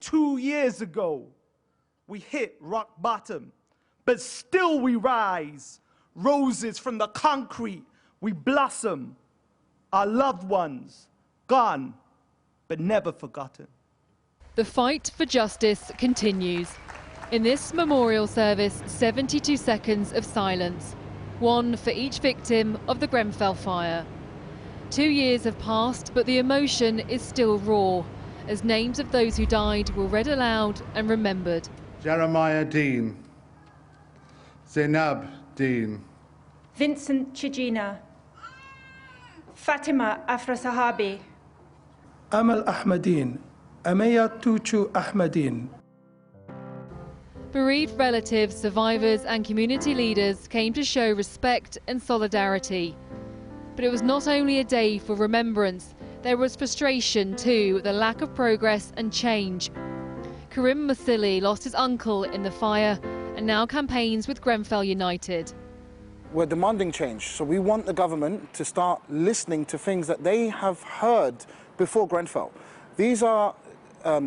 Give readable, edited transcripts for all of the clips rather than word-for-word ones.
2 years ago, we hit rock bottom, but still we rise. Roses from the concrete, we blossom. Our loved ones, gone, but never forgotten. The fight for justice continues. In this memorial service, 72 seconds of silence, one for each victim of the Grenfell Fire. 2 years have passed, but the emotion is still raw, as names of those who died were read aloud and remembered. Jeremiah Dean, Zainab Dean, Vincent Chijina, Fatima Afra Sahabi, Amal Ahmadine, Amaya Tuchu Ahmadine. Bereaved relatives, survivors and community leaders came to show respect and solidarity. But it was not only a day for remembrance, there was frustration too at the lack of progress and change. Karim Masili lost his uncle in the fire and now campaigns with Grenfell United. We're demanding change, so we want the government to start listening to things that they have heard before Grenfell. These are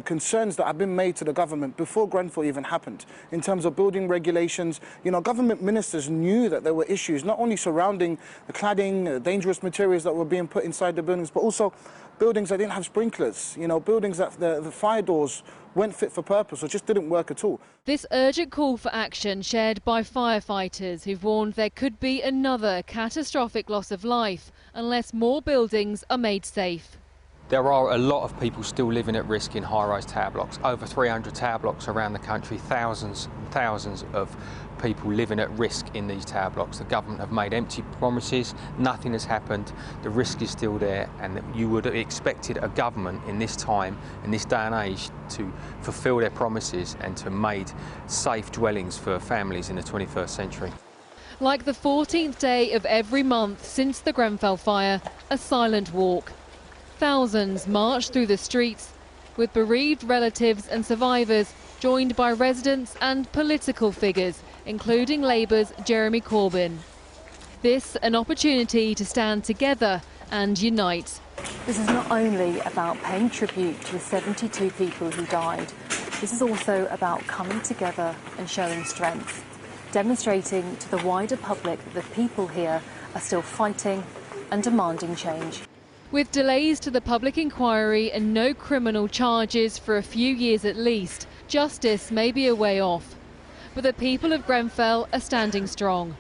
concerns that have been made to the government before Grenfell even happened. In terms of building regulations, government ministers knew that there were issues not only surrounding the cladding, dangerous materials that were being put inside the buildings, but also buildings that didn't have sprinklers, buildings that the fire doors weren't fit for purpose or just didn't work at all. This urgent call for action shared by firefighters who've warned there could be another catastrophic loss of life unless more buildings are made safe. There are a lot of people still living at risk in high-rise tower blocks. Over 300 tower blocks around the country, thousands and thousands of people living at risk in these tower blocks. The government have made empty promises, nothing has happened, the risk is still there, and you would have expected a government in this time, in this day and age, to fulfil their promises and to made safe dwellings for families in the 21st century. Like the 14th day of every month since the Grenfell Fire, a silent walk. Thousands marched through the streets, with bereaved relatives and survivors joined by residents and political figures, including Labour's Jeremy Corbyn. This an opportunity to stand together and unite. This is not only about paying tribute to the 72 people who died. This is also about coming together and showing strength, demonstrating to the wider public that the people here are still fighting and demanding change. With delays to the public inquiry and no criminal charges for a few years at least, justice may be a way off. But the people of Grenfell are standing strong.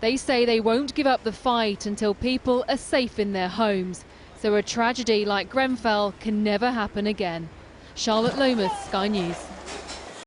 They say they won't give up the fight until people are safe in their homes, so a tragedy like Grenfell can never happen again. Charlotte Lomas, Sky News.